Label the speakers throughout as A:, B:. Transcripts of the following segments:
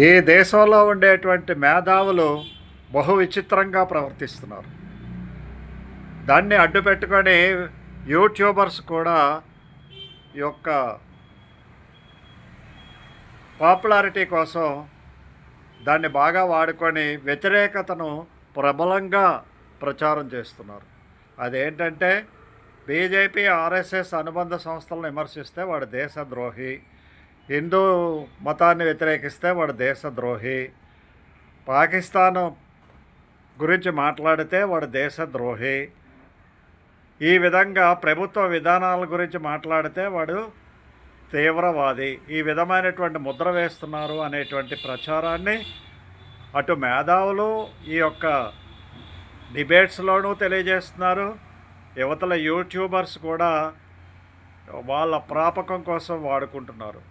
A: ఈ దేశంలో ఉండేటువంటి మేధావులు బహు విచిత్రంగా ప్రవర్తిస్తున్నారు. దాన్ని అడ్డుపెట్టుకొని యూట్యూబర్స్ కూడా ఈ యొక్క పాపులారిటీ కోసం దాన్ని బాగా వాడుకొని వ్యతిరేకతను ప్రబలంగా ప్రచారం చేస్తున్నారు. అదేంటంటే బీజేపీ, ఆర్ఎస్ఎస్ అనుబంధ సంస్థలను విమర్శిస్తే వాడు దేశద్రోహి, హిందూ మతాన్ని వ్యతిరేకిస్తే వాడు దేశద్రోహి, పాకిస్తాన్ గురించి మాట్లాడితే వాడు దేశద్రోహి, ఈ విధంగా ప్రభుత్వ విధానాల గురించి మాట్లాడితే వాడు తీవ్రవాది, ఈ విధమైనటువంటి ముద్ర వేస్తున్నారు అనేటువంటి ప్రచారాన్ని అటు మేధావులు ఈ యొక్క డిబేట్స్లోనూ తెలియజేస్తున్నారు. యువతల యూట్యూబర్స్ కూడా వాళ్ళ ప్రాపకం కోసం వాడుకుంటున్నారు.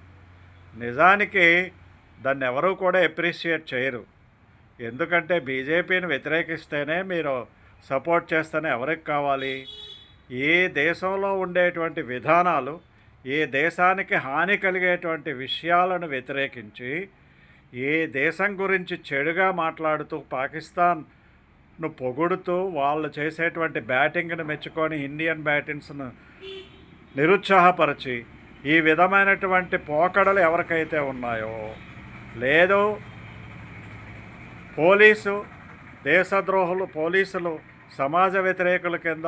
A: నిజానికి దాన్ని ఎవరూ కూడా అప్రిషియేట్ చేయరు. ఎందుకంటే బీజేపీని వ్యతిరేకిస్తేనే మీరు సపోర్ట్ చేస్తేనే ఎవరికి కావాలి? ఏ దేశంలో ఉండేటువంటి విధానాలు, ఏ దేశానికి హాని కలిగేటువంటి విషయాలను వ్యతిరేకించి ఏ దేశం గురించి చెడుగా మాట్లాడుతూ పాకిస్తాన్ను పొగుడుతూ వాళ్ళు చేసేటువంటి బ్యాటింగ్ను మెచ్చుకొని ఇండియన్ బ్యాటింగ్స్ను నిరుత్సాహపరిచి ఈ విధమైనటువంటి పోకడలు ఎవరికైతే ఉన్నాయో, లేదు పోలీసులు సమాజ వ్యతిరేకుల కింద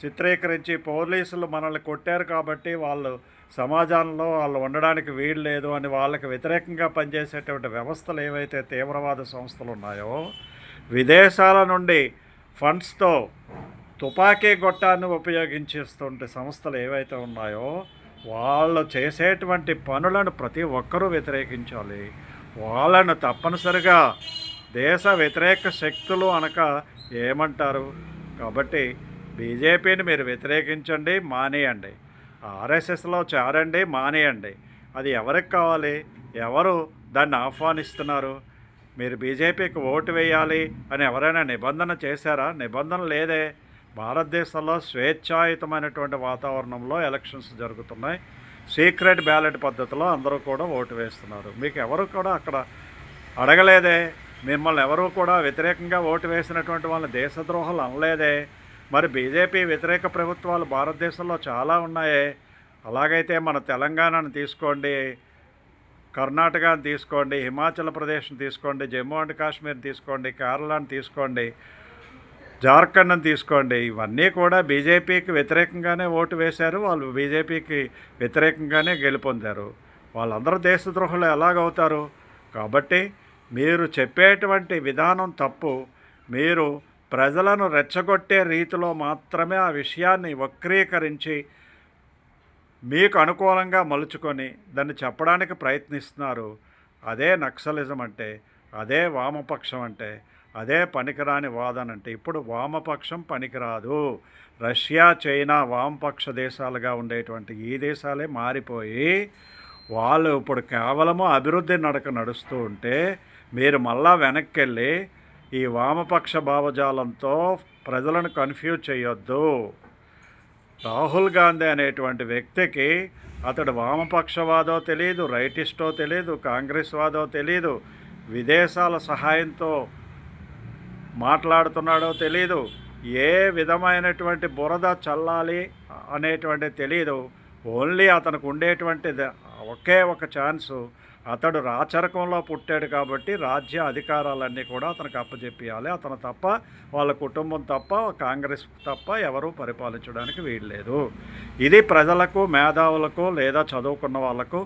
A: చిత్రీకరించి పోలీసులు మనల్ని కొట్టారు కాబట్టి వాళ్ళు సమాజంలో వాళ్ళు ఉండడానికి వీలు లేదు అని వాళ్ళకి వ్యతిరేకంగా పనిచేసేటువంటి వ్యవస్థలు ఏవైతే తీవ్రవాద సంస్థలు ఉన్నాయో, విదేశాల నుండి ఫండ్స్తో తుపాకీ గొట్టాన్ని ఉపయోగించేస్తుంటే సంస్థలు ఏవైతే ఉన్నాయో వాళ్ళు చేసేటువంటి పనులను ప్రతి ఒక్కరూ వ్యతిరేకించాలి. వాళ్ళను తప్పనిసరిగా దేశ వ్యతిరేక శక్తులు అనక ఏమంటారు? కాబట్టి బీజేపీని మీరు వ్యతిరేకించండి, మానేయండి. ఆర్ఎస్ఎస్లో చేరండి, మానేయండి. అది ఎవరికి కావాలి? ఎవరు దాన్ని ఆహ్వానిస్తున్నారు? మీరు బీజేపీకి ఓటు వేయాలి అని ఎవరైనా నిబంధన చేశారా? నిబంధన లేదే. భారతదేశంలో స్వేచ్ఛాయుతమైనటువంటి వాతావరణంలో ఎలక్షన్స్ జరుగుతున్నాయి. సీక్రెట్ బ్యాలెట్ పద్ధతిలో అందరూ కూడా ఓటు వేస్తున్నారు. మీకు ఎవరు కూడా అక్కడ అడగలేదే. మిమ్మల్ని ఎవరూ కూడా వ్యతిరేకంగా ఓటు వేసినటువంటి వాళ్ళని దేశద్రోహాలు అనలేదే. మరి బీజేపీ వ్యతిరేక ప్రభుత్వాలు భారతదేశంలో చాలా ఉన్నాయే. అలాగైతే మన తెలంగాణను తీసుకోండి, కర్ణాటకను తీసుకోండి, హిమాచల్ ప్రదేశ్ని తీసుకోండి, జమ్మూ అండ్ కాశ్మీర్ని తీసుకోండి, కేరళను తీసుకోండి, జార్ఖండ్ని తీసుకోండి. ఇవన్నీ కూడా బీజేపీకి వ్యతిరేకంగానే ఓటు వేశారు. వాళ్ళు బీజేపీకి వ్యతిరేకంగానే గెలుపొందారు. వాళ్ళందరూ దేశద్రోహులు ఎలాగవుతారు? కాబట్టి మీరు చెప్పేటువంటి విధానం తప్పు. మీరు ప్రజలను రెచ్చగొట్టే రీతిలో మాత్రమే ఆ విషయాన్ని వక్రీకరించి మీకు అనుకూలంగా మలుచుకొని దాన్ని చెప్పడానికి ప్రయత్నిస్తున్నారు. అదే నక్సలిజం అంటే, అదే వామపక్షం అంటే, అదే పనికిరాని వాదన అంటే. ఇప్పుడు వామపక్షం పనికిరాదు. రష్యా, చైనా వామపక్ష దేశాలుగా ఉండేటువంటి ఈ దేశాలే మారిపోయి వాళ్ళు ఇప్పుడు కేవలము అభివృద్ధి నడక నడుస్తూ ఉంటే మీరు మళ్ళా వెనక్కి వెళ్ళి ఈ వామపక్ష భావజాలంతో ప్రజలను కన్ఫ్యూజ్ చేయొద్దు. రాహుల్ గాంధీ అనేటువంటి వ్యక్తికి అతడు వామపక్షవాదో తెలియదు, రైటిస్టో తెలియదు, కాంగ్రెస్ వాదో తెలియదు, విదేశాల సహాయంతో మాట్లాడుతున్నాడో తెలియదు, ఏ విధమైనటువంటి బురద చల్లాలి అనేటువంటి తెలియదు. ఓన్లీ అతనికి ఉండేటువంటి ఒకే ఒక ఛాన్సు, అతడు రాచరికంలో పుట్టాడు కాబట్టి రాజ్య అధికారాలన్నీ కూడా అతనికి అప్పచెప్పియాలి. అతను తప్ప, వాళ్ళ కుటుంబం తప్ప, కాంగ్రెస్ తప్ప ఎవరూ పరిపాలించడానికి వీల్లేదు. ఇది ప్రజలకు, మేధావులకు, లేదా చదువుకున్న వాళ్ళకు,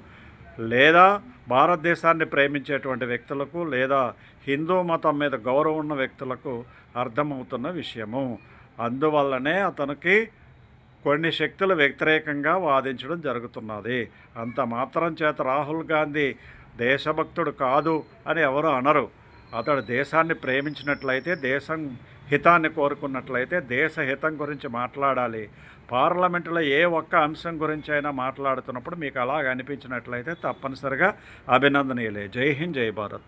A: లేదా భారతదేశాన్ని ప్రేమించేటువంటి వ్యక్తులకు, లేదా హిందూ మతం మీద గౌరవం ఉన్న వ్యక్తులకు అర్థమవుతున్న విషయము. అందువల్లనే అతనికి కొన్ని శక్తులు వ్యతిరేకంగా వాదించడం జరుగుతున్నది. అంత మాత్రం చేత రాహుల్ గాంధీ దేశభక్తుడు కాదు అని ఎవరు అనరు. అతడు దేశాన్ని ప్రేమించినట్లయితే, దేశం హితాన్ని కోరుకున్నట్లయితే దేశ హితం గురించి మాట్లాడాలి. పార్లమెంటులో ఏ ఒక్క అంశం గురించి అయినా మాట్లాడుతున్నప్పుడు మీకు అలాగ అనిపించినట్లయితే తప్పనిసరిగా అభినందనీయులే. జై హింద్, జై భారత్.